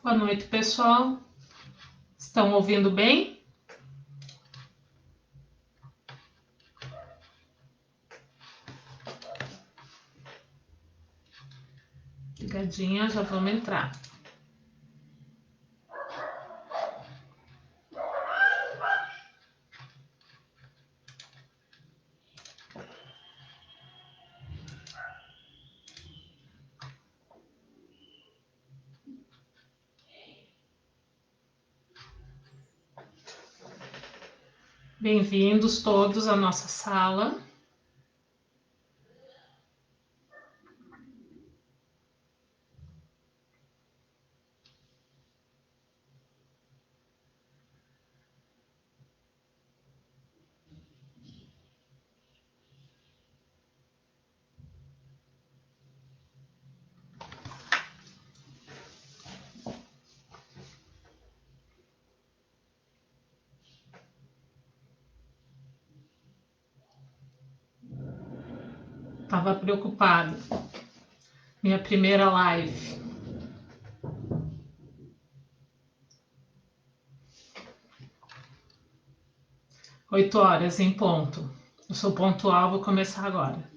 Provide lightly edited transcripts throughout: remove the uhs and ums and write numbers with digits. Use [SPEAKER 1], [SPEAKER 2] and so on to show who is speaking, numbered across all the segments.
[SPEAKER 1] Boa noite, pessoal. Estão ouvindo bem? Ligadinha, já vamos entrar. Bem-vindos todos à nossa sala. Estava preocupada. Minha primeira live. Oito horas em ponto. Eu sou pontual, vou começar agora.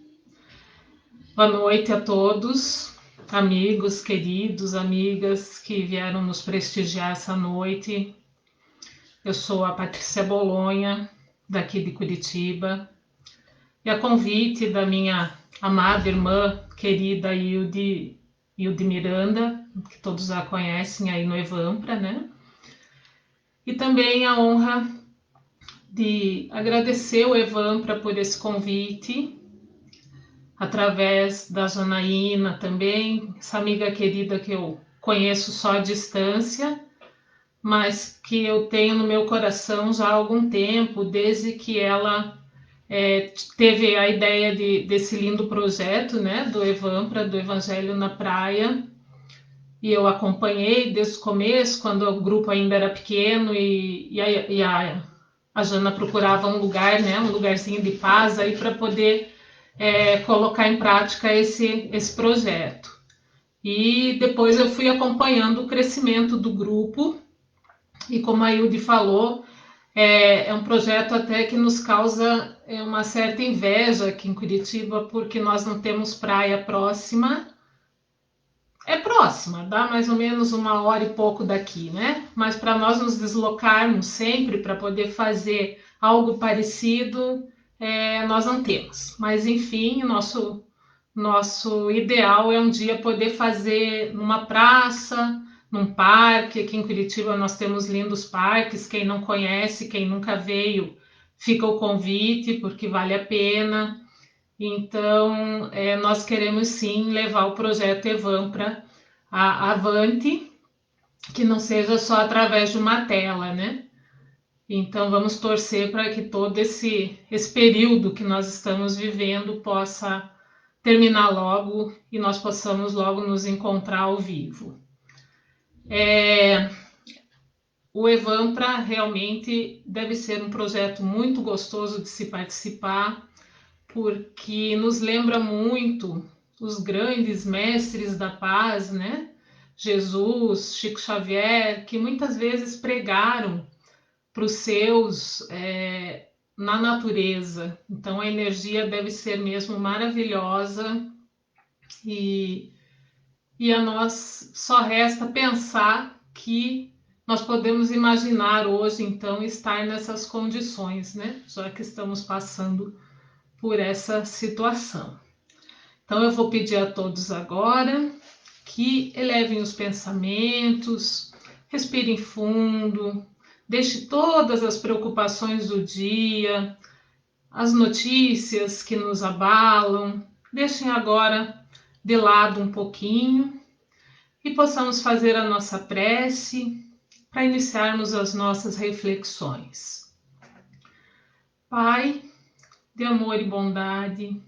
[SPEAKER 1] Boa noite a todos, amigos, queridos, amigas que vieram nos prestigiar essa noite. Eu sou a Patrícia Bolonha, daqui de Curitiba. E a convite da minha amada irmã, querida Hilde Miranda, que todos a conhecem aí no Evampra, né? E também a honra de agradecer o Evampra por esse convite, através da Janaína também, essa amiga querida que eu conheço só à distância, mas que eu tenho no meu coração já há algum tempo, desde que ela teve a ideia desse lindo projeto, né, do Evampra, do Evangelho na Praia, e eu acompanhei desde o começo, quando o grupo ainda era pequeno e a Jana procurava um lugar, né, um lugarzinho de paz aí para poder colocar em prática esse projeto. E depois eu fui acompanhando o crescimento do grupo, e como a Hilde falou, é um projeto até que nos causa uma certa inveja aqui em Curitiba, porque nós não temos praia próxima. É próxima, dá mais ou menos 1 hora e pouco daqui, né? Mas para nós nos deslocarmos sempre para poder fazer algo parecido, nós não temos. Mas enfim, nosso ideal é um dia poder fazer numa praça, num parque. Aqui em Curitiba nós temos lindos parques. Quem não conhece, quem nunca veio, fica o convite, porque vale a pena. Então, nós queremos sim levar o projeto Evampra avante, que não seja só através de uma tela, né? Então, vamos torcer para que todo esse período que nós estamos vivendo possa terminar logo e nós possamos logo nos encontrar ao vivo. O Evampra realmente deve ser um projeto muito gostoso de se participar, porque nos lembra muito os grandes mestres da paz, né? Jesus, Chico Xavier, que muitas vezes pregaram para os seus na natureza. Então a energia deve ser mesmo maravilhosa e a nós só resta pensar que nós podemos imaginar hoje, então, estar nessas condições, né? Já que estamos passando por essa situação. Então eu vou pedir a todos agora que elevem os pensamentos, respirem fundo, deixe todas as preocupações do dia, as notícias que nos abalam, deixem agora de lado um pouquinho e possamos fazer a nossa prece para iniciarmos as nossas reflexões. Pai de amor e bondade,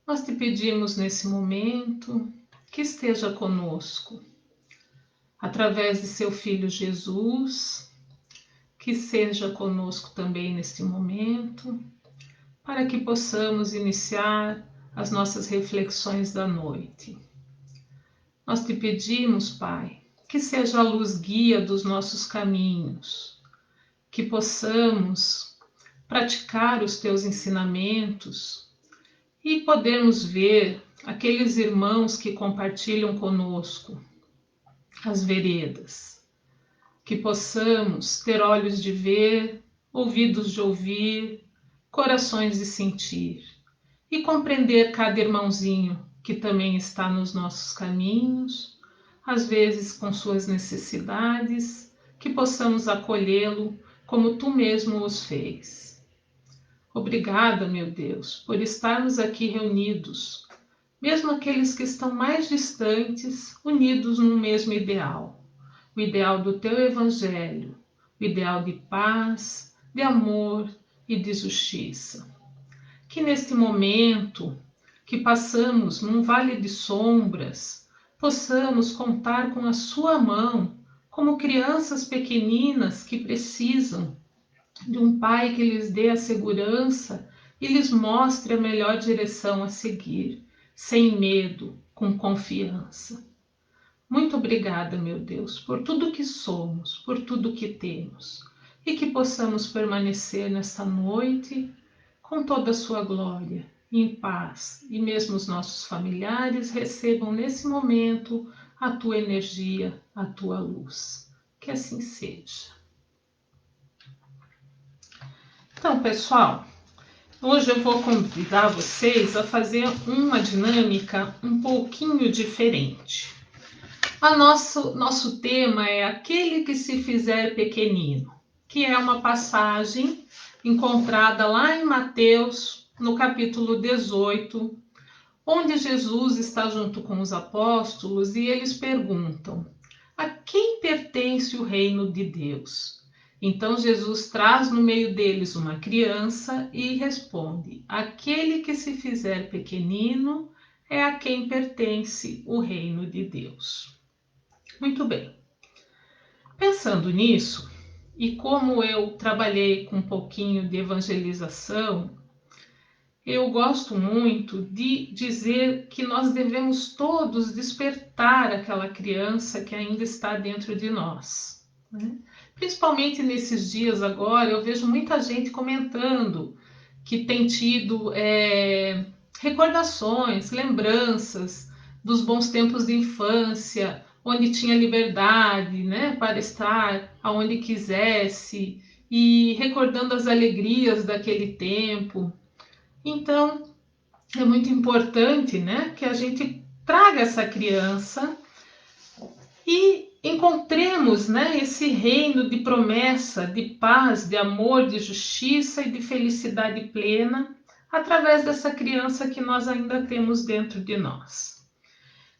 [SPEAKER 1] nós te pedimos nesse momento que esteja conosco, através de seu Filho Jesus, que seja conosco também neste momento, para que possamos iniciar as nossas reflexões da noite. Nós te pedimos, Pai, que seja a luz guia dos nossos caminhos, que possamos praticar os teus ensinamentos e podermos ver aqueles irmãos que compartilham conosco as veredas, que possamos ter olhos de ver, ouvidos de ouvir, corações de sentir e compreender cada irmãozinho que também está nos nossos caminhos, às vezes com suas necessidades, que possamos acolhê-lo como tu mesmo os fez. Obrigada, meu Deus, por estarmos aqui reunidos, mesmo aqueles que estão mais distantes, unidos num mesmo ideal, o ideal do teu Evangelho, o ideal de paz, de amor e de justiça. Que neste momento que passamos num vale de sombras, possamos contar com a sua mão, como crianças pequeninas que precisam de um pai que lhes dê a segurança e lhes mostre a melhor direção a seguir, sem medo, com confiança. Muito obrigada, meu Deus, por tudo que somos, por tudo que temos, e que possamos permanecer nesta noite com toda a sua glória, em paz, e mesmo os nossos familiares recebam nesse momento a tua energia, a tua luz. Que assim seja. Então, pessoal, hoje eu vou convidar vocês a fazer uma dinâmica um pouquinho diferente. Nosso tema é aquele que se fizer pequenino, que é uma passagem encontrada lá em Mateus, no capítulo 18, onde Jesus está junto com os apóstolos e eles perguntam: a quem pertence o reino de Deus? Então Jesus traz no meio deles uma criança e responde: aquele que se fizer pequenino é a quem pertence o reino de Deus. Muito bem. Pensando nisso, e como eu trabalhei com um pouquinho de evangelização, eu gosto muito de dizer que nós devemos todos despertar aquela criança que ainda está dentro de nós, né? Principalmente nesses dias agora, eu vejo muita gente comentando que tem tido recordações, lembranças dos bons tempos de infância, onde tinha liberdade, né, para estar aonde quisesse e recordando as alegrias daquele tempo. Então, é muito importante, né, que a gente traga essa criança e encontremos, né, esse reino de promessa, de paz, de amor, de justiça e de felicidade plena através dessa criança que nós ainda temos dentro de nós.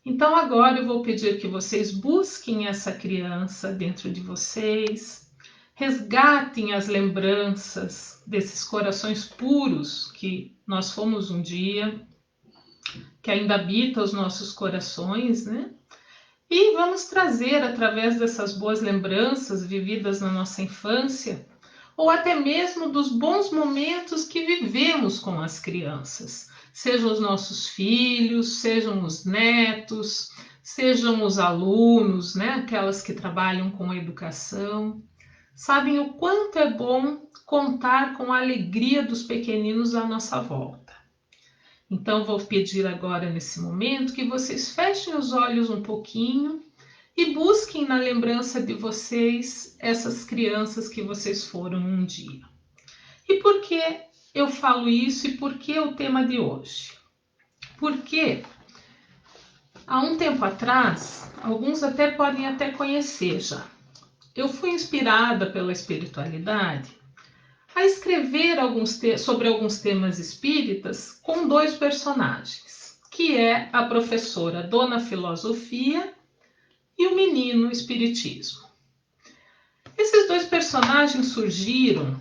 [SPEAKER 1] Então agora eu vou pedir que vocês busquem essa criança dentro de vocês, resgatem as lembranças desses corações puros que nós fomos um dia, que ainda habita os nossos corações, né? E vamos trazer através dessas boas lembranças vividas na nossa infância, ou até mesmo dos bons momentos que vivemos com as crianças, sejam os nossos filhos, sejam os netos, sejam os alunos, né? Aquelas que trabalham com a educação. Sabem o quanto é bom contar com a alegria dos pequeninos à nossa volta. Então, vou pedir agora, nesse momento, que vocês fechem os olhos um pouquinho e busquem na lembrança de vocês essas crianças que vocês foram um dia. E por que eu falo isso e por que o tema de hoje? Porque há um tempo atrás, alguns até podem até conhecer já, eu fui inspirada pela espiritualidade a escrever sobre alguns temas espíritas com dois personagens, que é a professora Dona Filosofia e o menino Espiritismo. Esses dois personagens surgiram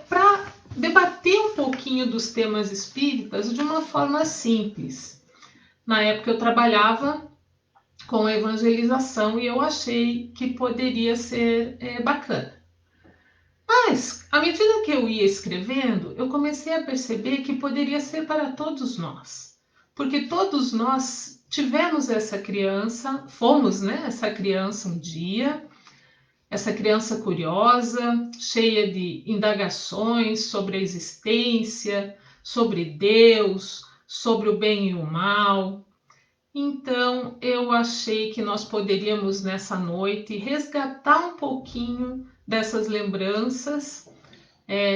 [SPEAKER 1] para debater um pouquinho dos temas espíritas de uma forma simples. Na época eu trabalhava com a evangelização e eu achei que poderia ser bacana. Mas, à medida que eu ia escrevendo, eu comecei a perceber que poderia ser para todos nós. porque todos nós tivemos essa criança, fomos, né, essa criança um dia, essa criança curiosa, cheia de indagações sobre a existência, sobre Deus, sobre o bem e o mal. Então, eu achei que nós poderíamos nessa noite resgatar um pouquinho dessas lembranças,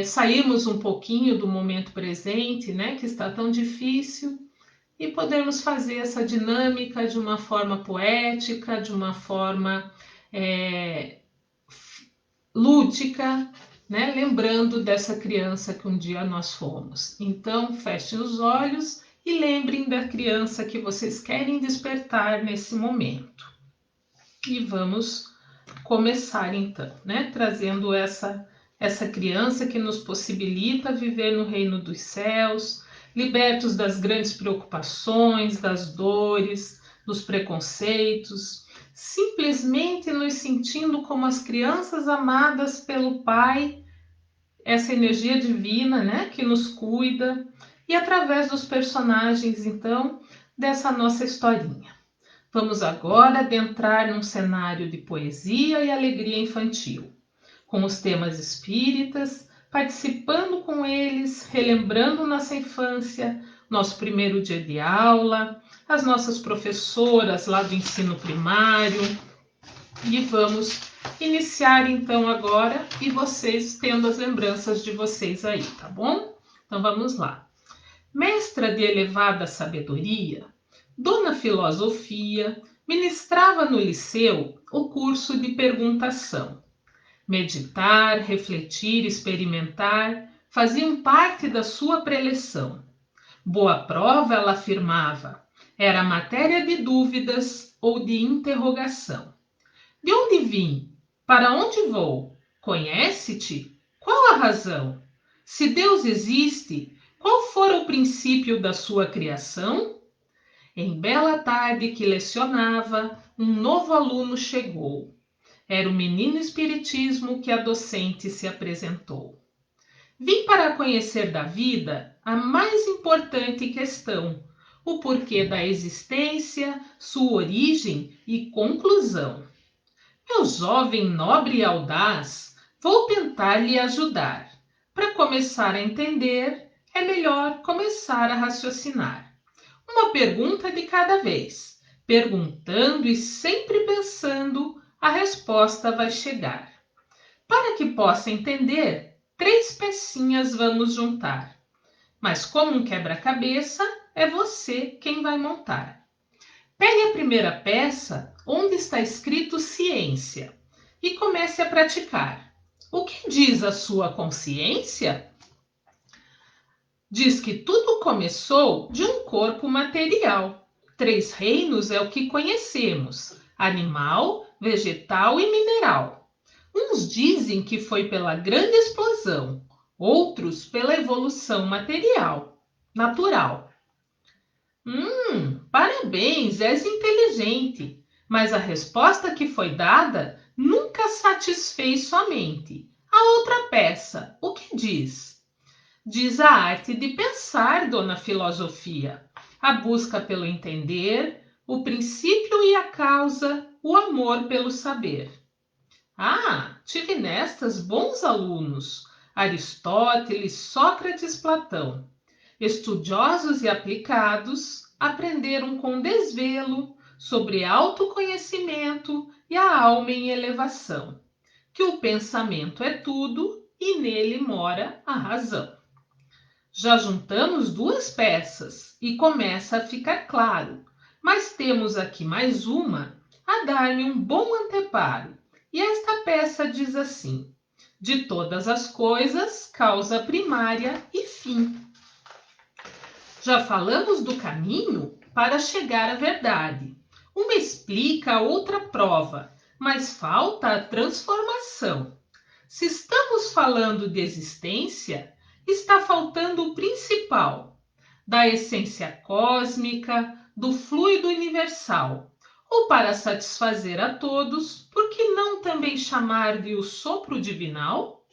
[SPEAKER 1] sairmos um pouquinho do momento presente, né, que está tão difícil, e podermos fazer essa dinâmica de uma forma poética, de uma forma lúdica, né? Lembrando dessa criança que um dia nós fomos. Então, fechem os olhos e lembrem da criança que vocês querem despertar nesse momento. E vamos começar então, né? Trazendo essa criança que nos possibilita viver no reino dos céus, libertos das grandes preocupações, das dores, dos preconceitos, simplesmente nos sentindo como as crianças amadas pelo Pai, essa energia divina, né, que nos cuida, e através dos personagens, então, dessa nossa historinha. Vamos agora adentrar num cenário de poesia e alegria infantil, com os temas espíritas, participando com eles, relembrando nossa infância, nosso primeiro dia de aula, as nossas professoras lá do ensino primário. E vamos iniciar então agora, e vocês tendo as lembranças de vocês aí, tá bom? Então vamos lá. Mestra de elevada sabedoria, Dona Filosofia ministrava no liceu o curso de perguntação. Meditar, refletir, experimentar faziam parte da sua preleção. Boa prova, ela afirmava, era matéria de dúvidas ou de interrogação. De onde vim? Para onde vou? Conhece-te? Qual a razão? Se Deus existe, qual fora o princípio da sua criação? Em bela tarde que lecionava, um novo aluno chegou. Era o menino espiritismo que a docente se apresentou. Vim para conhecer da vida a mais importante questão, o porquê da existência, sua origem e conclusão. Meu jovem nobre e audaz, vou tentar lhe ajudar. Para começar a entender, é melhor começar a raciocinar. Uma pergunta de cada vez, perguntando e sempre pensando, a resposta vai chegar. Para que possa entender, 3 pecinhas vamos juntar. Mas como um quebra-cabeça, é você quem vai montar. Pegue a primeira peça, onde está escrito ciência, e comece a praticar. O que diz a sua consciência? Diz que tudo começou de um corpo material. 3 reinos é o que conhecemos: animal, vegetal e mineral. Uns dizem que foi pela grande explosão, outros pela evolução natural. Parabéns, és inteligente, mas a resposta que foi dada nunca satisfez sua mente. A outra peça, o que diz? Diz a arte de pensar, Dona Filosofia, a busca pelo entender, o princípio e a causa, o amor pelo saber. Ah, tive nestas bons alunos, Aristóteles, Sócrates, Platão. Estudiosos e aplicados, aprenderam com desvelo sobre autoconhecimento e a alma em elevação, que o pensamento é tudo e nele mora a razão. Já juntamos 2 peças e começa a ficar claro, mas temos aqui mais uma a dar-me um bom anteparo. E esta peça diz assim: de todas as coisas, causa primária e fim. Já falamos do caminho para chegar à verdade. Uma explica, a outra prova, mas falta a transformação. Se estamos falando de existência, está faltando o principal, da essência cósmica, do fluido universal. Ou para satisfazer a todos, por que não também chamar de o sopro divinal?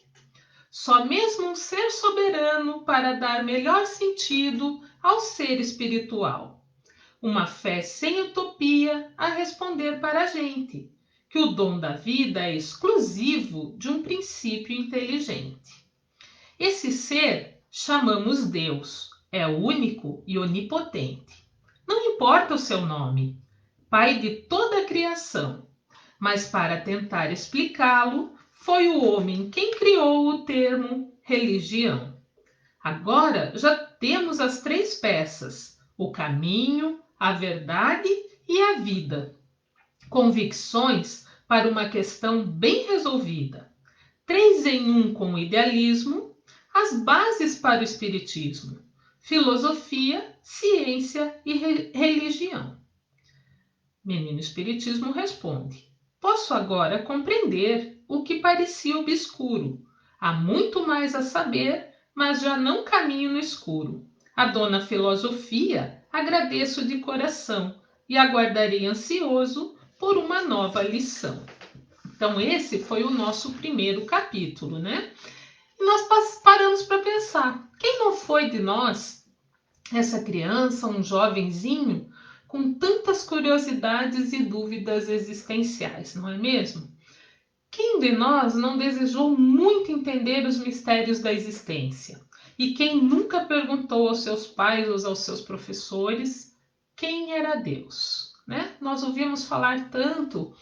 [SPEAKER 1] Só mesmo um ser soberano para dar melhor sentido ao ser espiritual. Uma fé sem utopia a responder para a gente, que o dom da vida é exclusivo de um princípio inteligente. Esse ser chamamos Deus, é único e onipotente. Não importa o seu nome, Pai de toda a criação, mas para tentar explicá-lo, foi o homem quem criou o termo religião. Agora já temos as 3 peças: o caminho, a verdade e a vida. Convicções para uma questão bem resolvida. 3 em 1 com o idealismo, as bases para o espiritismo: filosofia, ciência e religião. Menino Espiritismo responde: posso agora compreender o que parecia obscuro. Há muito mais a saber, mas já não caminho no escuro. A dona Filosofia agradeço de coração e aguardarei ansioso por uma nova lição. Então esse foi o nosso primeiro capítulo, né? E nós paramos para pensar, quem não foi de nós, essa criança, um jovenzinho, com tantas curiosidades e dúvidas existenciais, não é mesmo? Quem de nós não desejou muito entender os mistérios da existência? E quem nunca perguntou aos seus pais ou aos seus professores quem era Deus? Né? Nós ouvimos falar tanto,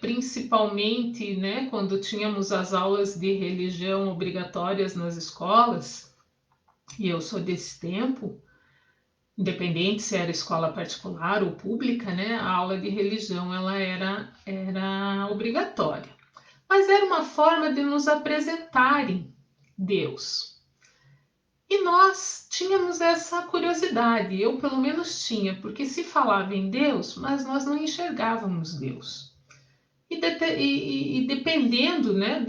[SPEAKER 1] principalmente, né, quando tínhamos as aulas de religião obrigatórias nas escolas, e eu sou desse tempo, independente se era escola particular ou pública, né, a aula de religião ela era obrigatória. Mas era uma forma de nos apresentarem Deus. E nós tínhamos essa curiosidade, eu pelo menos tinha, porque se falava em Deus, mas nós não enxergávamos Deus. E dependendo, né,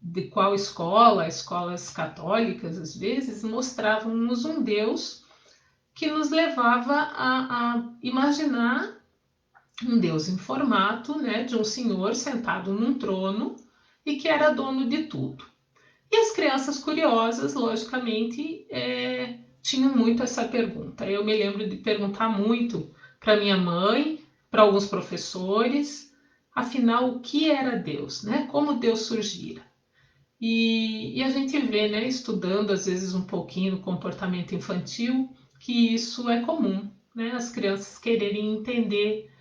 [SPEAKER 1] de qual escola, escolas católicas às vezes, mostravam-nos um Deus que nos levava a imaginar um Deus em formato, né, de um senhor sentado num trono e que era dono de tudo. E as crianças curiosas, logicamente, tinham muito essa pergunta. Eu me lembro de perguntar muito para minha mãe, para alguns professores, afinal, o que era Deus, né? Como Deus surgira. E a gente vê, né, estudando às vezes um pouquinho o comportamento infantil, que isso é comum, né? As crianças quererem entender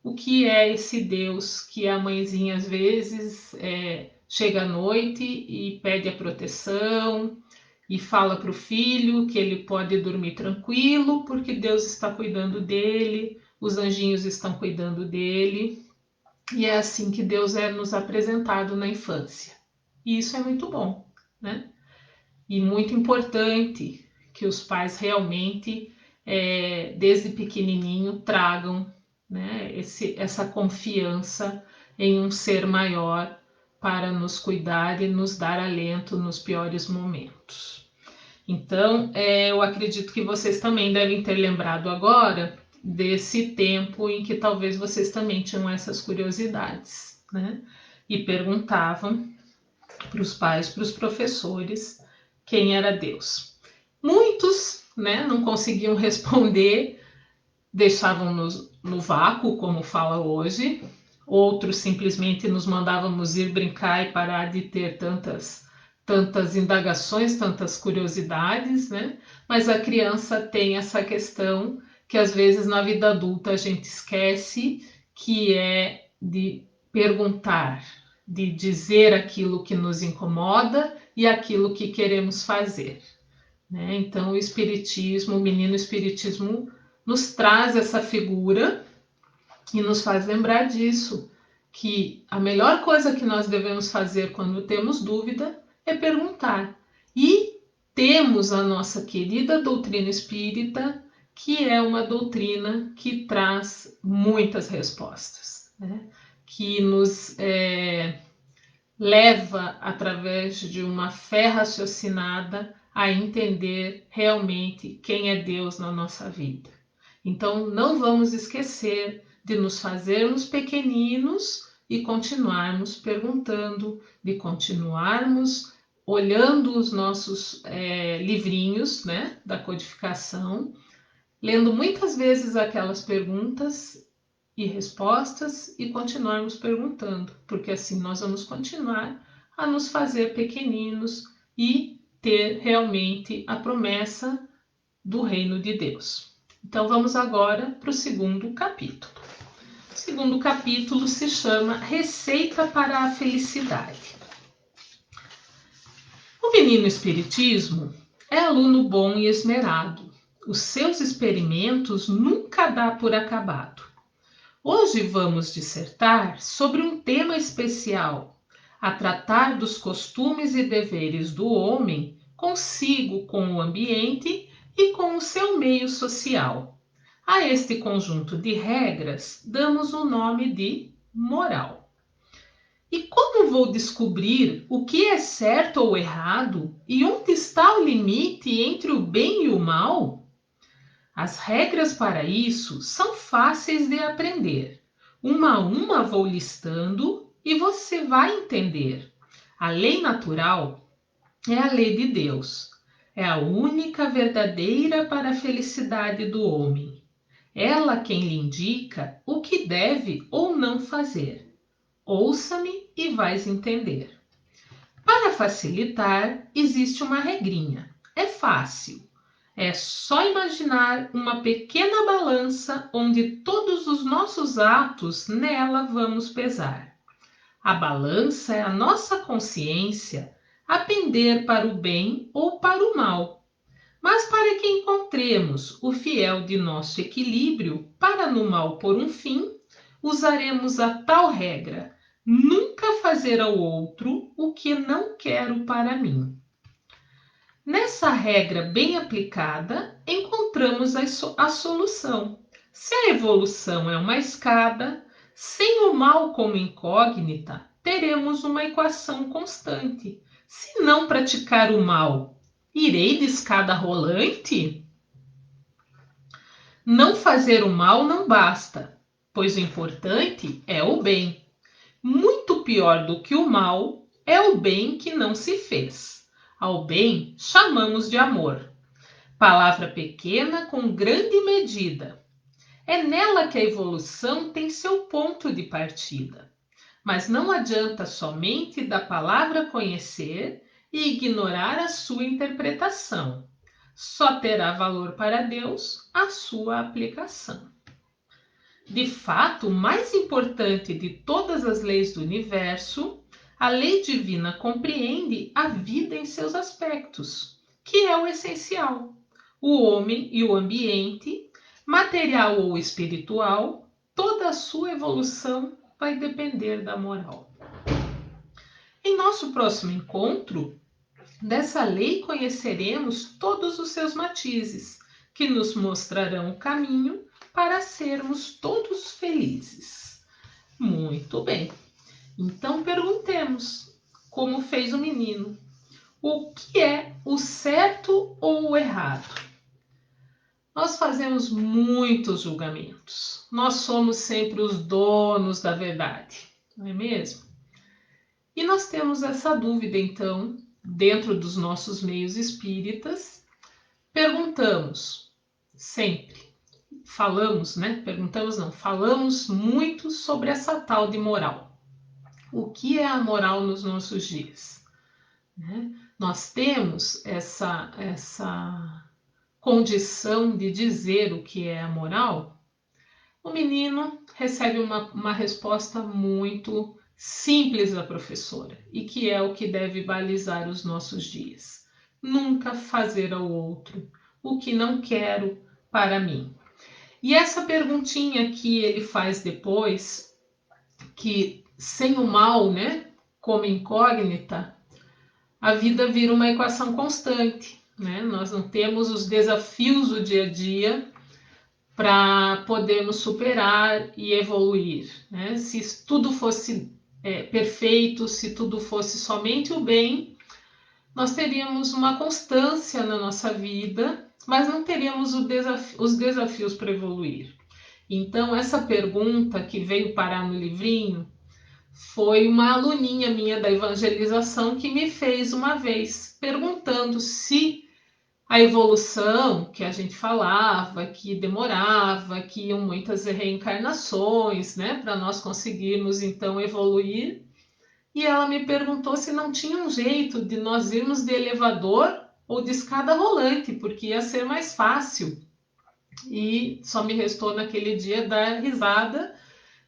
[SPEAKER 1] o que é esse Deus que a mãezinha às vezes chega à noite e pede a proteção e fala para o filho que ele pode dormir tranquilo porque Deus está cuidando dele, os anjinhos estão cuidando dele, e é assim que Deus é nos apresentado na infância. E isso é muito bom, né? E muito importante que os pais realmente, desde pequenininho, tragam, né, essa confiança em um ser maior para nos cuidar e nos dar alento nos piores momentos. Então, eu acredito que vocês também devem ter lembrado agora desse tempo em que talvez vocês também tinham essas curiosidades, né? E perguntavam para os pais, para os professores, quem era Deus. Muitos, né, não conseguiam responder, deixavam-nos no vácuo, como fala hoje. Outros simplesmente nos mandávamos ir brincar e parar de ter tantas indagações, tantas curiosidades, né? Mas a criança tem essa questão que às vezes na vida adulta a gente esquece, que é de perguntar, de dizer aquilo que nos incomoda e aquilo que queremos fazer, né? Então o Espiritismo, o Menino Espiritismo, nos traz essa figura e nos faz lembrar disso, que a melhor coisa que nós devemos fazer quando temos dúvida é perguntar. E temos a nossa querida doutrina espírita, que é uma doutrina que traz muitas respostas, né? Que nos leva, através de uma fé raciocinada, a entender realmente quem é Deus na nossa vida. Então, não vamos esquecer de nos fazermos pequeninos e continuarmos perguntando, de continuarmos olhando os nossos livrinhos, né, da codificação, lendo muitas vezes aquelas perguntas e respostas e continuarmos perguntando, porque assim nós vamos continuar a nos fazer pequeninos e ter realmente a promessa do reino de Deus. Então vamos agora para o segundo capítulo. O segundo capítulo se chama Receita para a Felicidade. O menino Espiritismo é aluno bom e esmerado. Os seus experimentos nunca dá por acabado. Hoje vamos dissertar sobre um tema especial, a tratar dos costumes e deveres do homem consigo com o ambiente e com o seu meio social. A este conjunto de regras damos o nome de moral. E como vou descobrir o que é certo ou errado e onde está o limite entre o bem e o mal? As regras para isso são fáceis de aprender. Uma a uma vou listando e você vai entender. A lei natural é a lei de Deus. É a única verdadeira para a felicidade do homem. Ela quem lhe indica o que deve ou não fazer. Ouça-me e vais entender. Para facilitar, existe uma regrinha. É fácil. É só imaginar uma pequena balança onde todos os nossos atos nela vamos pesar. A balança é a nossa consciência a pender para o bem ou para o mal. Mas para que encontremos o fiel de nosso equilíbrio para no mal pôr um fim, usaremos a tal regra: nunca fazer ao outro o que não quero para mim. Nessa regra bem aplicada, encontramos a solução. Se a evolução é uma escada, sem o mal como incógnita, teremos uma equação constante. Se não praticar o mal, irei de escada rolante? Não fazer o mal não basta, pois o importante é o bem. Muito pior do que o mal é o bem que não se fez. Ao bem chamamos de amor. Palavra pequena com grande medida. É nela que a evolução tem seu ponto de partida. Mas não adianta somente da palavra conhecer e ignorar a sua interpretação. Só terá valor para Deus a sua aplicação. De fato, o mais importante de todas as leis do universo, a lei divina compreende a vida em seus aspectos, que é o essencial. O homem e o ambiente, material ou espiritual, toda a sua evolução vai depender da moral. Em nosso próximo encontro, dessa lei conheceremos todos os seus matizes, que nos mostrarão o caminho para sermos todos felizes. Muito bem. Então perguntemos, como fez o menino, o que é o certo ou o errado? Nós fazemos muitos julgamentos. Nós somos sempre os donos da verdade, não é mesmo? E nós temos essa dúvida, então, dentro dos nossos meios espíritas, perguntamos sempre. Falamos muito sobre essa tal de moral. O que é a moral nos nossos dias? Nós temos essa condição de dizer o que é a moral? O menino recebe uma resposta muito simples da professora e que é o que deve balizar os nossos dias. Nunca fazer ao outro o que não quero para mim. E essa perguntinha que ele faz depois, que sem o mal, como incógnita, a vida vira uma equação constante, Nós não temos os desafios do dia a dia para podermos superar e evoluir, Se tudo fosse perfeito, se tudo fosse somente o bem, nós teríamos uma constância na nossa vida, mas não teríamos os desafios para evoluir. Então, essa pergunta que veio parar no livrinho foi uma aluninha minha da evangelização que me fez uma vez, perguntando se a evolução que a gente falava, que demorava, que iam muitas reencarnações, né, para nós conseguirmos então evoluir. E ela me perguntou se não tinha um jeito de nós irmos de elevador ou de escada rolante, porque ia ser mais fácil. E só me restou naquele dia dar risada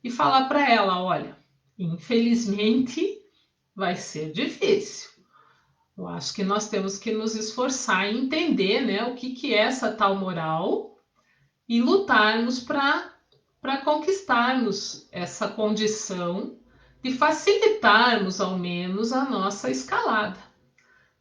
[SPEAKER 1] e falar para ela: olha, infelizmente vai ser difícil. Eu acho que nós temos que nos esforçar e entender, né, o que é essa tal moral e lutarmos para conquistarmos essa condição de facilitarmos ao menos a nossa escalada.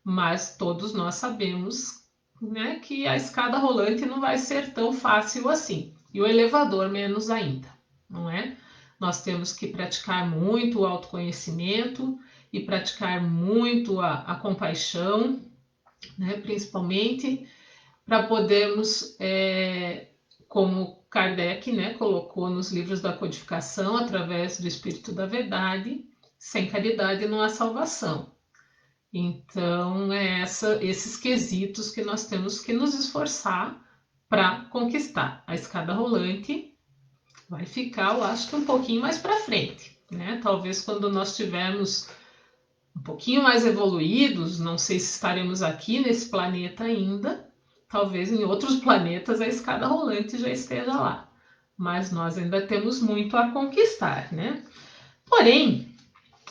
[SPEAKER 1] Mas todos nós sabemos, né, que a escada rolante não vai ser tão fácil assim, e o elevador menos ainda, não é? Nós temos que praticar muito o autoconhecimento e praticar muito a compaixão, né, principalmente para podermos, como Kardec, né, colocou nos livros da codificação, através do Espírito da Verdade, sem caridade não há salvação. Então, esses quesitos que nós temos que nos esforçar para conquistar. A escada rolante vai ficar, eu acho que um pouquinho mais para frente, né? Talvez quando nós tivermos um pouquinho mais evoluídos, não sei se estaremos aqui nesse planeta ainda, talvez em outros planetas a escada rolante já esteja lá, mas nós ainda temos muito a conquistar, né? Porém,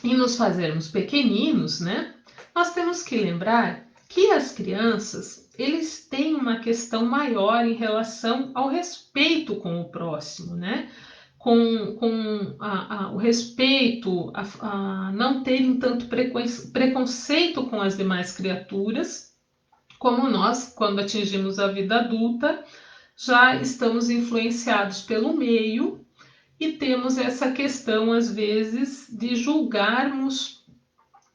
[SPEAKER 1] em nos fazermos pequeninos, né, nós temos que lembrar que as crianças, eles têm uma questão maior em relação ao respeito com o próximo, né? Com o respeito, a não terem tanto preconceito com as demais criaturas, como nós, quando atingimos a vida adulta, já estamos influenciados pelo meio e temos essa questão, às vezes, de julgarmos,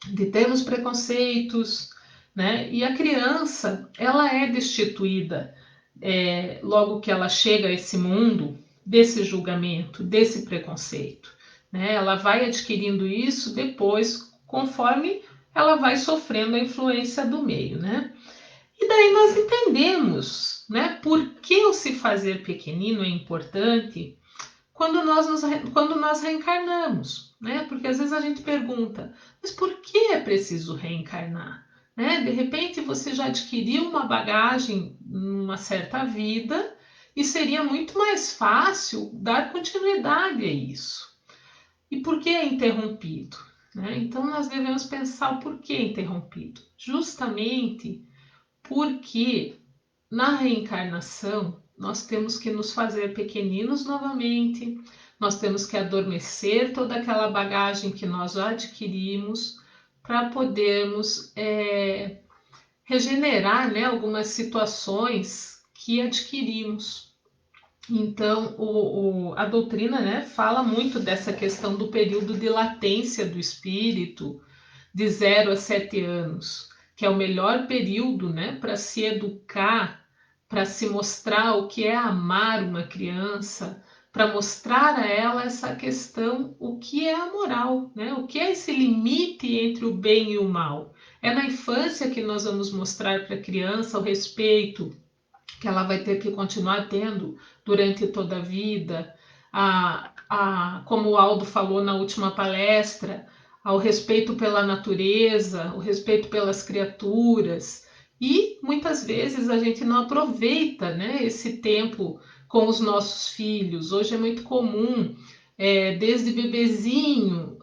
[SPEAKER 1] de termos preconceitos, né? E a criança, ela é destituída, logo que ela chega a esse mundo, desse julgamento, desse preconceito, né? Ela vai adquirindo isso depois, conforme ela vai sofrendo a influência do meio, né? E daí nós entendemos, né, por que o se fazer pequenino é importante quando nós reencarnamos, né? Porque às vezes a gente pergunta, mas por que é preciso reencarnar? Né? De repente você já adquiriu uma bagagem numa certa vida e seria muito mais fácil dar continuidade a isso. E por que é interrompido? Né? Então nós devemos pensar o porquê é interrompido. Justamente porque na reencarnação nós temos que nos fazer pequeninos novamente, nós temos que adormecer toda aquela bagagem que nós já adquirimos para podermos regenerar, né, algumas situações que adquirimos. Então, a doutrina, né, fala muito dessa questão do período de latência do espírito, de 0 a 7 anos, que é o melhor período, né, para se educar, para se mostrar o que é amar uma criança, para mostrar a ela essa questão, o que é a moral, né? O que é esse limite entre o bem e o mal. É na infância que nós vamos mostrar para a criança o respeito que ela vai ter que continuar tendo durante toda a vida, como o Aldo falou na última palestra, ao respeito pela natureza, o respeito pelas criaturas. E muitas vezes a gente não aproveita, né, esse tempo com os nossos filhos. Hoje é muito comum, desde bebezinho,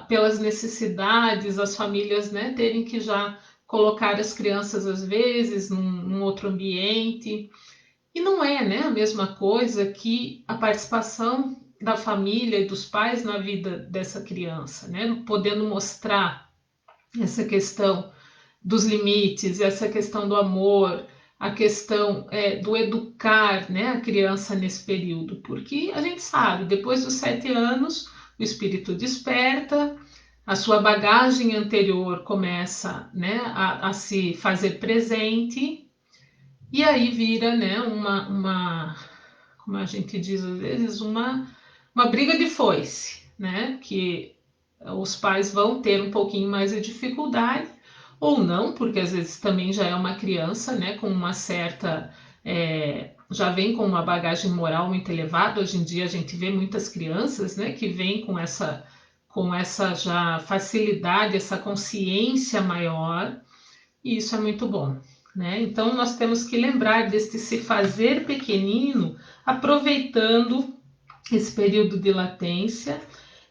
[SPEAKER 1] pelas necessidades, as famílias, né, terem que já colocar as crianças, às vezes, num outro ambiente. E não é, né, a mesma coisa que a participação da família e dos pais na vida dessa criança, né, podendo mostrar essa questão dos limites, essa questão do amor, a questão do educar, né, a criança nesse período, porque a gente sabe, depois dos 7 anos, o espírito desperta, a sua bagagem anterior começa, né, a se fazer presente, e aí vira, né, como a gente diz às vezes, uma briga de foice, né, que os pais vão ter um pouquinho mais de dificuldade, ou não, porque às vezes também já é uma criança, né, com uma certa... já vem com uma bagagem moral muito elevada. Hoje em dia a gente vê muitas crianças, né, que vêm com essa já facilidade, essa consciência maior, e isso é muito bom, né? Então nós temos que lembrar deste se fazer pequenino, aproveitando esse período de latência,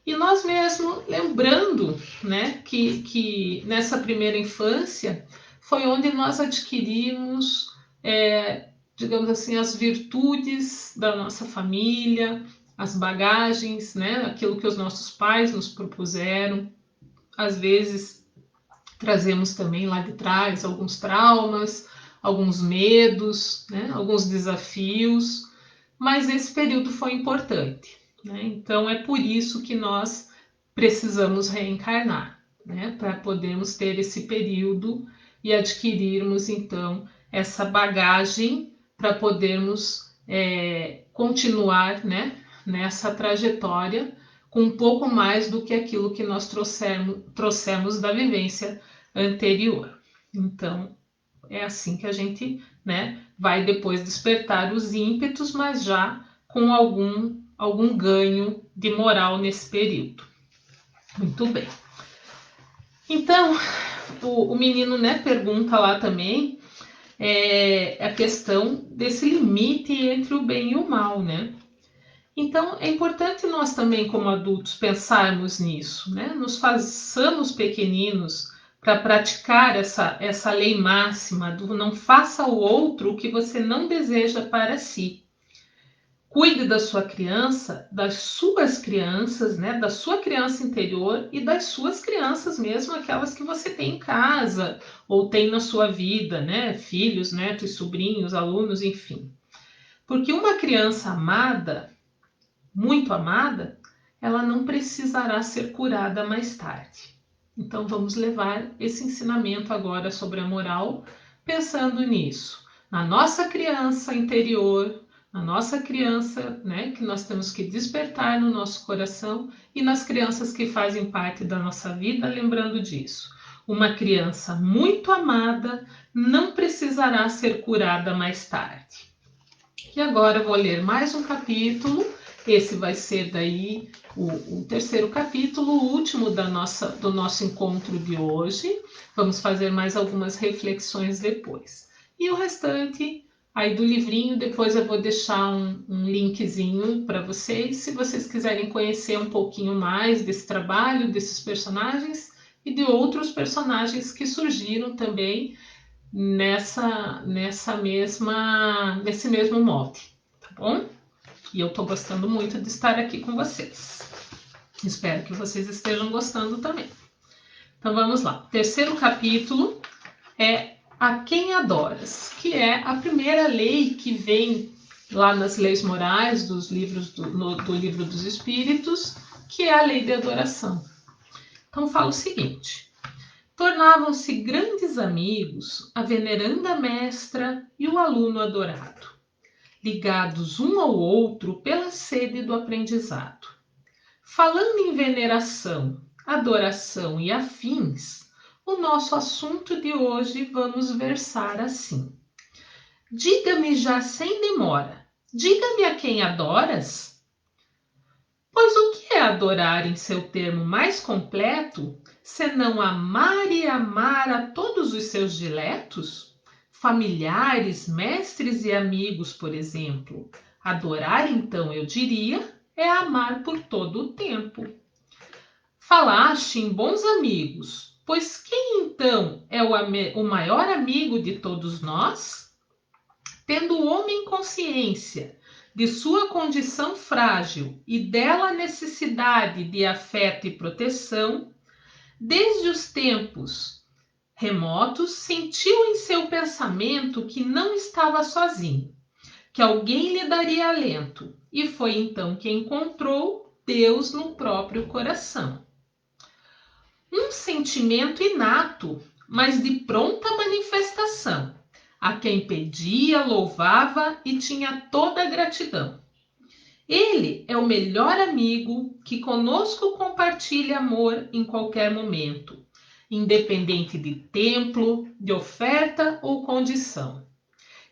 [SPEAKER 1] e nós mesmo lembrando, né, que nessa primeira infância foi onde nós adquirimos, digamos assim, as virtudes da nossa família, as bagagens, né, aquilo que os nossos pais nos propuseram. Às vezes trazemos também lá de trás alguns traumas, alguns medos, né, alguns desafios, mas esse período foi importante, né? Então é por isso que nós precisamos reencarnar, né, para podermos ter esse período e adquirirmos então essa bagagem para podermos continuar, né, nessa trajetória com um pouco mais do que aquilo que nós trouxemos da vivência anterior. Então, é assim que a gente, né, vai depois despertar os ímpetos, mas já com algum ganho de moral nesse período. Muito bem. Então, o menino, né, pergunta lá também a questão desse limite entre o bem e o mal, né? Então, é importante nós também, como adultos, pensarmos nisso, né? Nos façamos pequeninos para praticar essa lei máxima do não faça ao outro o que você não deseja para si. Cuide da sua criança, das suas crianças, né? Da sua criança interior e das suas crianças mesmo, aquelas que você tem em casa ou tem na sua vida, né? Filhos, netos, sobrinhos, alunos, enfim. Porque uma criança amada, muito amada, ela não precisará ser curada mais tarde. Então vamos levar esse ensinamento agora sobre a moral, pensando nisso. Na nossa criança interior, na nossa criança, né, que nós temos que despertar no nosso coração, e nas crianças que fazem parte da nossa vida, lembrando disso. Uma criança muito amada não precisará ser curada mais tarde. E agora eu vou ler mais um capítulo. Esse vai ser daí o terceiro capítulo, o último do nosso encontro de hoje. Vamos fazer mais algumas reflexões depois. E o restante aí do livrinho, depois eu vou deixar um linkzinho para vocês, se vocês quiserem conhecer um pouquinho mais desse trabalho, desses personagens e de outros personagens que surgiram também nesse mesmo molde, tá bom? E eu tô gostando muito de estar aqui com vocês. Espero que vocês estejam gostando também. Então vamos lá. O terceiro capítulo é A Quem Adoras, que é a primeira lei que vem lá nas leis morais dos livros do Livro dos Espíritos, que é a lei de adoração. Então fala o seguinte: tornavam-se grandes amigos a veneranda mestra e o aluno adorado, ligados um ao outro pela sede do aprendizado. Falando em veneração, adoração e afins, o nosso assunto de hoje vamos versar assim. Diga-me já sem demora, diga-me a quem adoras? Pois o que é adorar em seu termo mais completo, senão amar e amar a todos os seus diletos? Familiares, mestres e amigos, por exemplo. Adorar, então, eu diria, é amar por todo o tempo. Falaste em bons amigos, pois quem então é o maior amigo de todos nós? Tendo o homem consciência de sua condição frágil e dela necessidade de afeto e proteção, desde os tempos remotos, sentiu em seu pensamento que não estava sozinho, que alguém lhe daria alento, e foi então que encontrou Deus no próprio coração. Um sentimento inato, mas de pronta manifestação, a quem pedia, louvava e tinha toda a gratidão. Ele é o melhor amigo que conosco compartilha amor em qualquer momento, independente de templo, de oferta ou condição.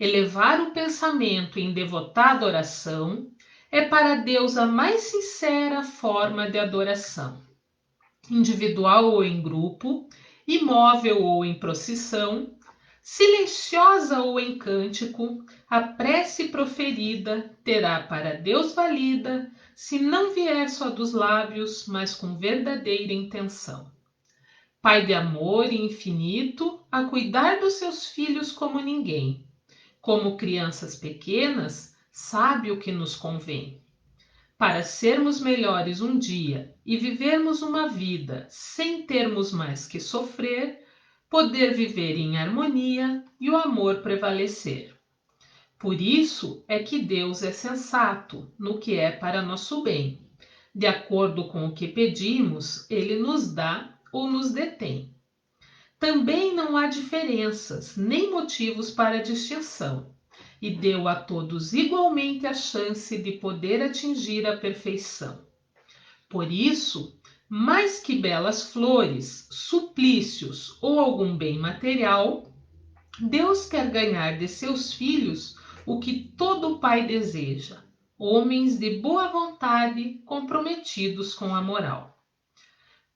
[SPEAKER 1] Elevar o pensamento em devotada oração é para Deus a mais sincera forma de adoração. Individual ou em grupo, imóvel ou em procissão, silenciosa ou em cântico, a prece proferida terá para Deus valida, se não vier só dos lábios, mas com verdadeira intenção. Pai de amor e infinito, a cuidar dos seus filhos como ninguém. Como crianças pequenas, sabe o que nos convém. Para sermos melhores um dia e vivermos uma vida sem termos mais que sofrer, poder viver em harmonia e o amor prevalecer. Por isso é que Deus é sensato no que é para nosso bem. De acordo com o que pedimos, Ele nos dá ou nos detém. Também não há diferenças, nem motivos para distinção, e deu a todos igualmente a chance de poder atingir a perfeição. Por isso, mais que belas flores, suplícios ou algum bem material, Deus quer ganhar de seus filhos o que todo pai deseja, homens de boa vontade comprometidos com a moral.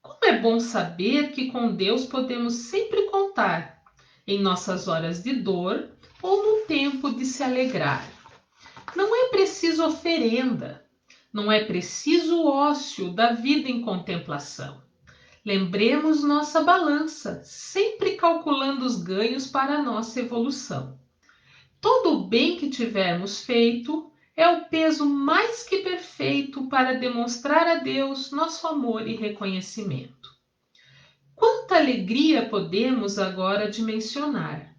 [SPEAKER 1] Como é bom saber que com Deus podemos sempre contar, em nossas horas de dor ou no tempo de se alegrar. Não é preciso oferenda, não é preciso ócio da vida em contemplação. Lembremos nossa balança, sempre calculando os ganhos para a nossa evolução. Todo o bem que tivermos feito é o peso mais que perfeito para demonstrar a Deus nosso amor e reconhecimento. Quanta alegria podemos agora dimensionar,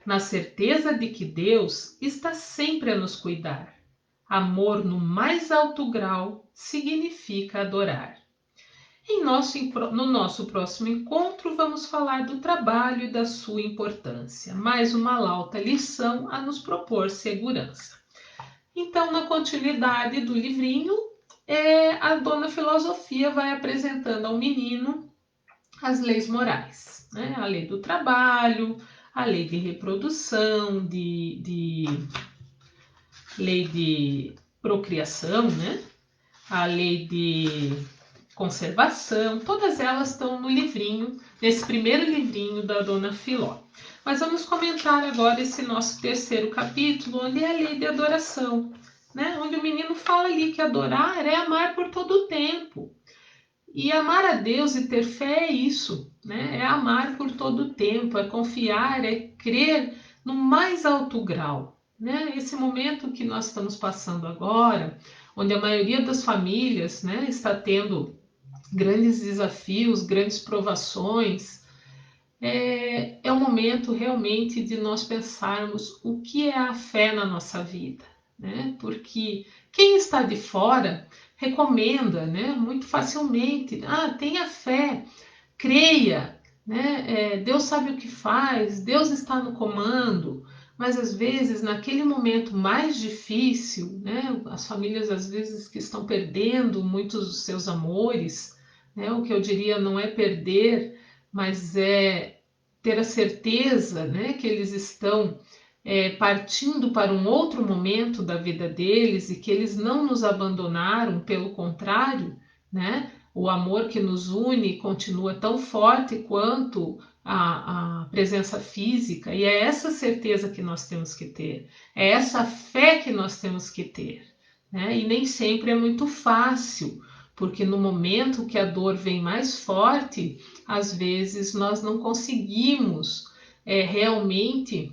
[SPEAKER 1] na certeza de que Deus está sempre a nos cuidar. Amor no mais alto grau significa adorar. No nosso próximo encontro, vamos falar do trabalho e da sua importância, mais uma lauta lição a nos propor segurança. Então, na continuidade do livrinho, a dona Filosofia vai apresentando ao menino as leis morais, né? A lei do trabalho, a lei de reprodução, lei de procriação, né? A lei de conservação, todas elas estão no livrinho, nesse primeiro livrinho da dona Filó. Mas vamos comentar agora esse nosso terceiro capítulo, onde é a lei de adoração, né? Onde o menino fala ali que adorar é amar por todo o tempo. E amar a Deus e ter fé é isso, né? É amar por todo o tempo, é confiar, é crer no mais alto grau, né? Esse momento que nós estamos passando agora, onde a maioria das famílias, né, está tendo grandes desafios, grandes provações, é um momento realmente de nós pensarmos o que é a fé na nossa vida, né? Porque quem está de fora recomenda, né, muito facilmente, tenha fé, creia, né? Deus sabe o que faz, Deus está no comando. Mas às vezes, naquele momento mais difícil, né, as famílias às vezes que estão perdendo muitos dos seus amores, né, o que eu diria não é perder, mas é ter a certeza, né, que eles estão partindo para um outro momento da vida deles e que eles não nos abandonaram, pelo contrário, né, o amor que nos une continua tão forte quanto a presença física, e é essa certeza que nós temos que ter, é essa fé que nós temos que ter, né? E nem sempre é muito fácil, porque no momento que a dor vem mais forte, às vezes nós não conseguimos realmente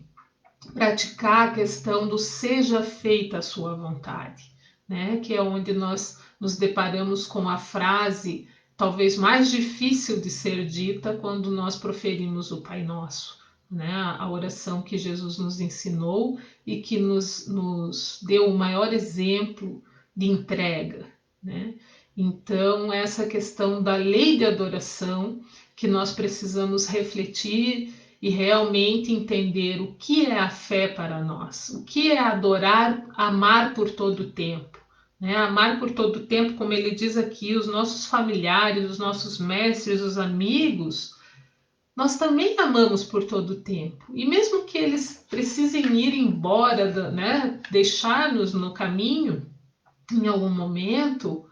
[SPEAKER 1] praticar a questão do seja feita a sua vontade, né? Que é onde nós nos deparamos com a frase talvez mais difícil de ser dita quando nós proferimos o Pai Nosso, né? A oração que Jesus nos ensinou e que nos deu o maior exemplo de entrega, né? Então, essa questão da lei de adoração que nós precisamos refletir e realmente entender o que é a fé para nós, o que é adorar, amar por todo o tempo, né? Amar por todo o tempo, como ele diz aqui, os nossos familiares, os nossos mestres, os amigos, nós também amamos por todo o tempo. E mesmo que eles precisem ir embora, né, deixar-nos no caminho, em algum momento,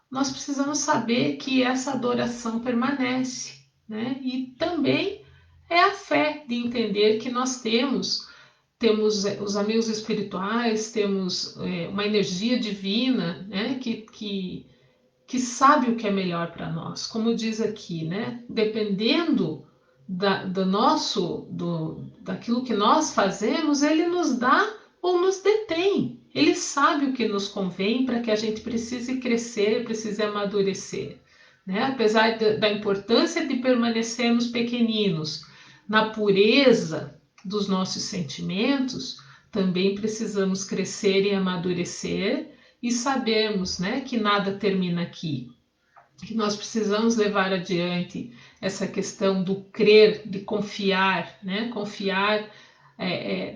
[SPEAKER 1] nós precisamos saber que essa adoração permanece, né? E também é a fé de entender que nós temos os amigos espirituais, temos uma energia divina, né? Que sabe o que é melhor para nós. Como diz aqui, né? Dependendo daquilo que nós fazemos, ele nos dá ou nos detém. Ele sabe o que nos convém para que a gente precise crescer, precise amadurecer. Né? Apesar da importância de permanecermos pequeninos na pureza dos nossos sentimentos, também precisamos crescer e amadurecer e sabermos, né, que nada termina aqui, que nós precisamos levar adiante essa questão do crer, de confiar, né? Confiar,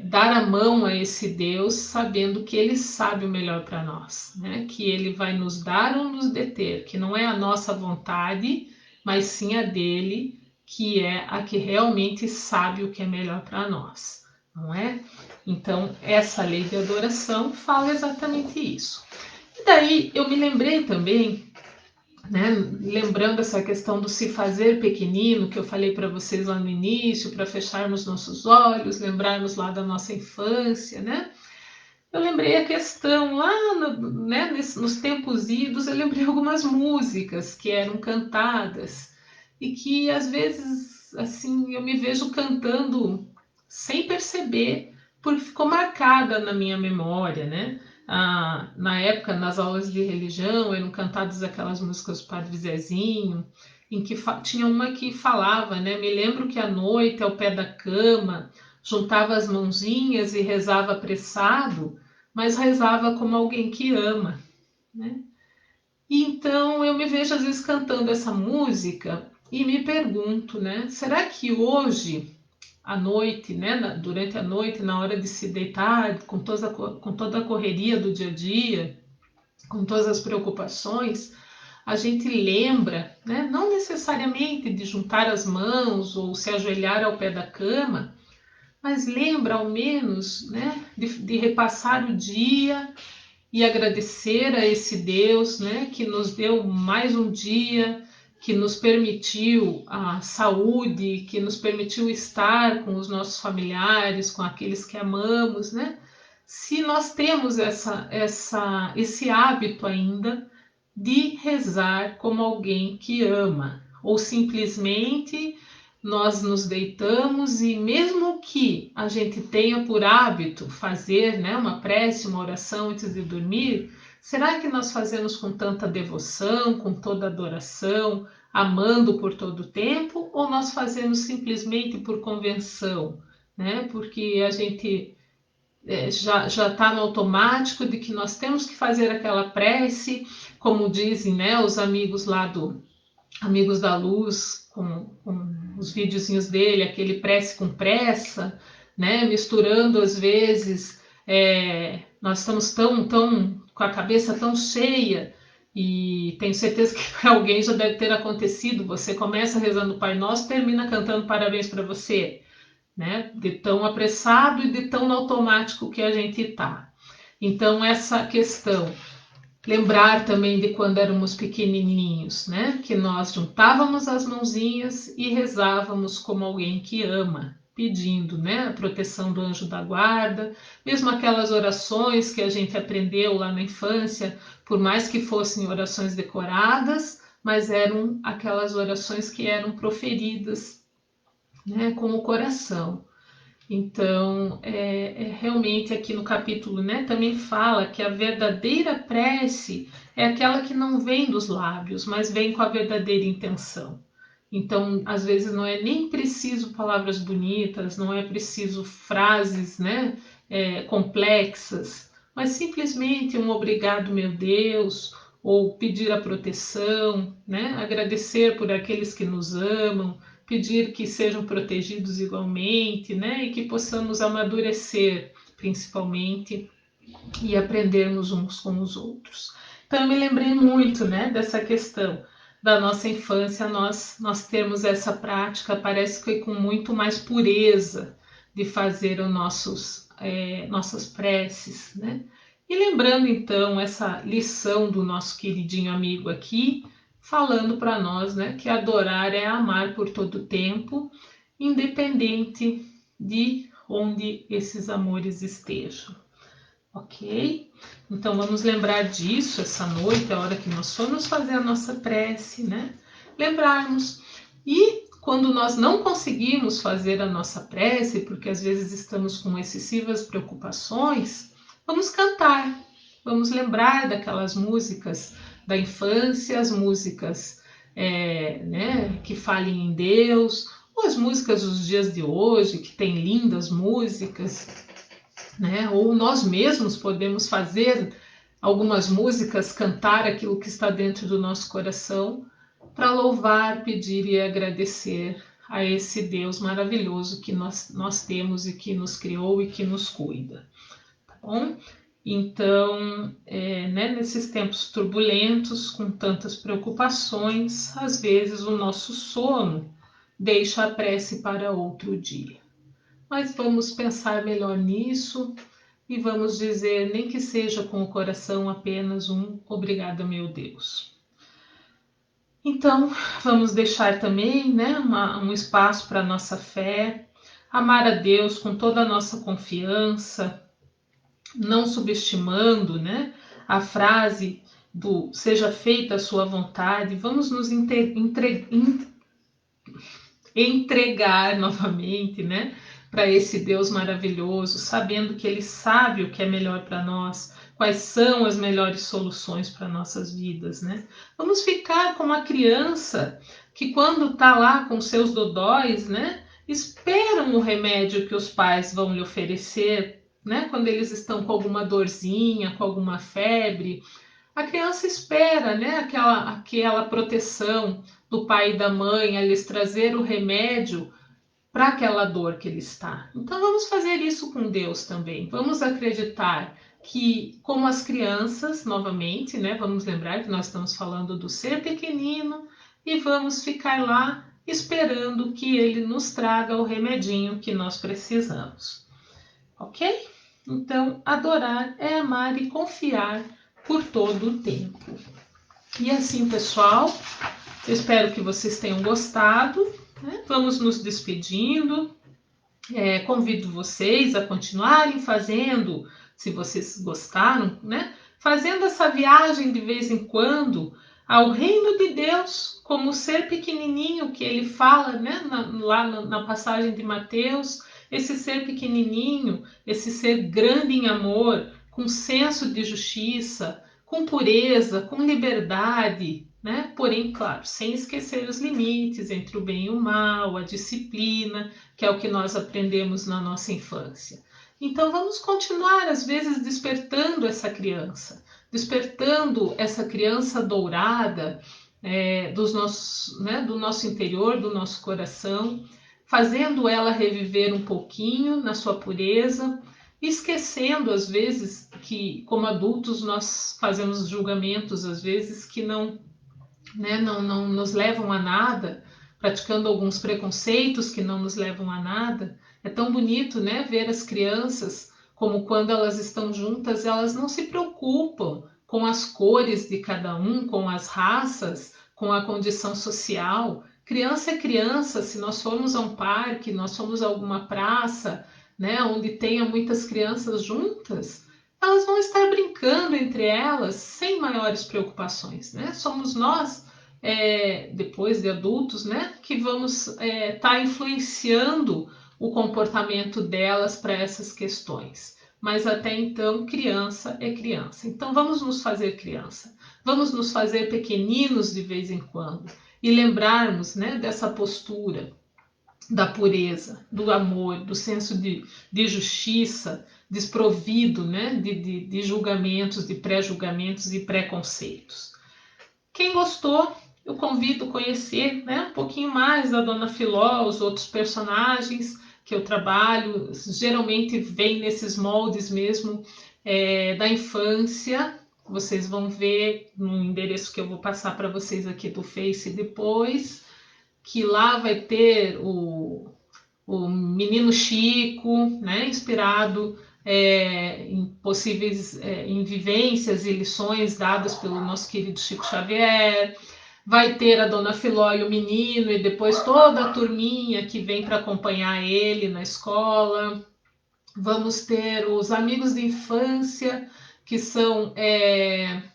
[SPEAKER 1] dar a mão a esse Deus, sabendo que Ele sabe o melhor para nós, né? Que Ele vai nos dar ou nos deter, que não é a nossa vontade, mas sim a dele, que é a que realmente sabe o que é melhor para nós, não é? Então, essa lei de adoração fala exatamente isso. E daí eu me lembrei também, né, lembrando essa questão do se fazer pequenino, que eu falei para vocês lá no início, para fecharmos nossos olhos, lembrarmos lá da nossa infância, né? Eu lembrei a questão lá, né, nos tempos idos, eu lembrei algumas músicas que eram cantadas e que às vezes, assim, eu me vejo cantando sem perceber, porque ficou marcada na minha memória, né? Na época, nas aulas de religião, eram cantadas aquelas músicas do Padre Zezinho, em que tinha uma que falava, né? Me lembro que à noite, ao pé da cama, juntava as mãozinhas e rezava apressado, mas rezava como alguém que ama, né? E então eu me vejo às vezes cantando essa música e me pergunto, né? Será que hoje à noite, né, durante a noite, na hora de se deitar, com toda a correria do dia a dia, com todas as preocupações, a gente lembra, né, não necessariamente de juntar as mãos ou se ajoelhar ao pé da cama, mas lembra ao menos, né, de repassar o dia e agradecer a esse Deus, né, que nos deu mais um dia, que nos permitiu a saúde, que nos permitiu estar com os nossos familiares, com aqueles que amamos, né? Se nós temos esse hábito ainda de rezar como alguém que ama, ou simplesmente nós nos deitamos e mesmo que a gente tenha por hábito fazer, né, uma prece, uma oração antes de dormir, será que nós fazemos com tanta devoção, com toda adoração, amando por todo o tempo, ou nós fazemos simplesmente por convenção, né? Porque a gente já está no automático de que nós temos que fazer aquela prece, como dizem, né, os amigos lá do Amigos da Luz, com os videozinhos dele, aquele prece com pressa, né? Misturando às vezes, nós estamos tão com a cabeça tão cheia e tenho certeza que para alguém já deve ter acontecido. Você começa rezando o Pai Nosso, termina cantando parabéns para você, né? De tão apressado e de tão automático que a gente está. Então essa questão, lembrar também de quando éramos pequenininhos, né? Que nós juntávamos as mãozinhas e rezávamos como alguém que ama, pedindo, né, a proteção do anjo da guarda, mesmo aquelas orações que a gente aprendeu lá na infância, por mais que fossem orações decoradas, mas eram aquelas orações que eram proferidas, né, com o coração. Então, realmente aqui no capítulo, né, também fala que a verdadeira prece é aquela que não vem dos lábios, mas vem com a verdadeira intenção. Então, às vezes não é nem preciso palavras bonitas, não é preciso frases, né, complexas, mas simplesmente um obrigado, meu Deus, ou pedir a proteção, né, agradecer por aqueles que nos amam, pedir que sejam protegidos igualmente, né, e que possamos amadurecer, principalmente e aprendermos uns com os outros. Então eu me lembrei muito, né, dessa questão da nossa infância, nós termos essa prática, parece que com muito mais pureza de fazer os nossas preces, né? E lembrando então essa lição do nosso queridinho amigo aqui, falando para nós, né, que adorar é amar por todo o tempo, independente de onde esses amores estejam. Ok? Então vamos lembrar disso essa noite, a hora que nós formos fazer a nossa prece, né? Lembrarmos. E quando nós não conseguimos fazer a nossa prece, porque às vezes estamos com excessivas preocupações, vamos cantar. Vamos lembrar daquelas músicas da infância, as músicas né, que falem em Deus, ou as músicas dos dias de hoje, que tem lindas músicas, né? Ou nós mesmos podemos fazer algumas músicas, cantar aquilo que está dentro do nosso coração, para louvar, pedir e agradecer a esse Deus maravilhoso que nós temos e que nos criou e que nos cuida. Tá bom? Então, né, nesses tempos turbulentos, com tantas preocupações, às vezes o nosso sono deixa a prece para outro dia. Mas vamos pensar melhor nisso e vamos dizer, nem que seja com o coração, apenas um obrigada, meu Deus. Então, vamos deixar também, né, um espaço para a nossa fé, amar a Deus com toda a nossa confiança, não subestimando, né, a frase do seja feita a sua vontade. Vamos nos entregar novamente, né, para esse Deus maravilhoso, sabendo que Ele sabe o que é melhor para nós, quais são as melhores soluções para nossas vidas, né? Vamos ficar como a criança que quando está lá com seus dodóis, né, esperam o remédio que os pais vão lhe oferecer, né? Quando eles estão com alguma dorzinha, com alguma febre, a criança espera, né, aquela proteção do pai e da mãe, a lhes trazer o remédio para aquela dor que ele está. Então vamos fazer isso com Deus também. Vamos acreditar que, como as crianças, novamente, né, vamos lembrar que nós estamos falando do ser pequenino e vamos ficar lá esperando que ele nos traga o remedinho que nós precisamos. Ok? Então, adorar é amar e confiar por todo o tempo. E assim, pessoal, eu espero que vocês tenham gostado. Né? Vamos nos despedindo. Convido vocês a continuarem fazendo, se vocês gostaram, né? Fazendo essa viagem de vez em quando ao reino de Deus, como ser pequenininho que ele fala, né? Lá na passagem de Mateus, esse ser pequenininho, esse ser grande em amor, com senso de justiça, com pureza, com liberdade, né? Porém, claro, sem esquecer os limites entre o bem e o mal, a disciplina, que é o que nós aprendemos na nossa infância. Então vamos continuar, às vezes, despertando essa criança dourada do nosso interior, do nosso coração, fazendo ela reviver um pouquinho na sua pureza, esquecendo às vezes que, como adultos, nós fazemos julgamentos às vezes que não nos levam a nada, praticando alguns preconceitos que não nos levam a nada. É tão bonito, né, ver as crianças como quando elas estão juntas, elas não se preocupam com as cores de cada um, com as raças, com a condição social. Criança é criança. Se nós formos a um parque, nós formos a alguma praça, né, onde tenha muitas crianças juntas, elas vão estar brincando entre elas sem maiores preocupações, né? Somos nós, depois de adultos, né, que vamos estar influenciando o comportamento delas para essas questões. Mas até então, criança é criança. Então vamos nos fazer criança, vamos nos fazer pequeninos de vez em quando e lembrarmos, né, dessa postura da pureza, do amor, do senso de justiça, desprovido, né, de julgamentos, de pré-julgamentos e preconceitos. Quem gostou, eu convido a conhecer, né, um pouquinho mais da Dona Filó, os outros personagens que eu trabalho, geralmente vem nesses moldes mesmo da infância. Vocês vão ver no endereço que eu vou passar para vocês aqui do Face depois, que lá vai ter o Menino Chico, né, inspirado em possíveis em vivências e lições dadas pelo nosso querido Chico Xavier. Vai ter a Dona Filó e o menino, e depois toda a turminha que vem para acompanhar ele na escola. Vamos ter os amigos de infância, que são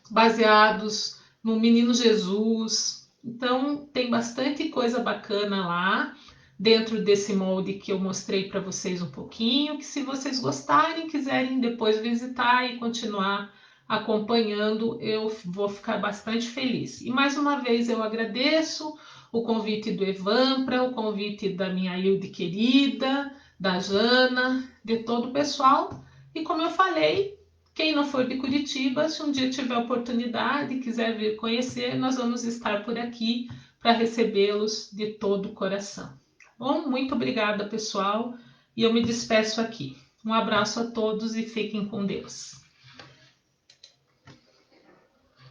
[SPEAKER 1] baseados no Menino Jesus. Então, tem bastante coisa bacana lá, dentro desse molde que eu mostrei para vocês um pouquinho, que se vocês gostarem, quiserem depois visitar e continuar acompanhando, eu vou ficar bastante feliz. E mais uma vez eu agradeço o convite do Evampra, o convite da minha Hilde querida, da Jana, de todo o pessoal. E como eu falei, quem não for de Curitiba, se um dia tiver oportunidade e quiser vir conhecer, nós vamos estar por aqui para recebê-los de todo o coração. Bom, muito obrigada, pessoal, e eu me despeço aqui. Um abraço a todos e fiquem com Deus.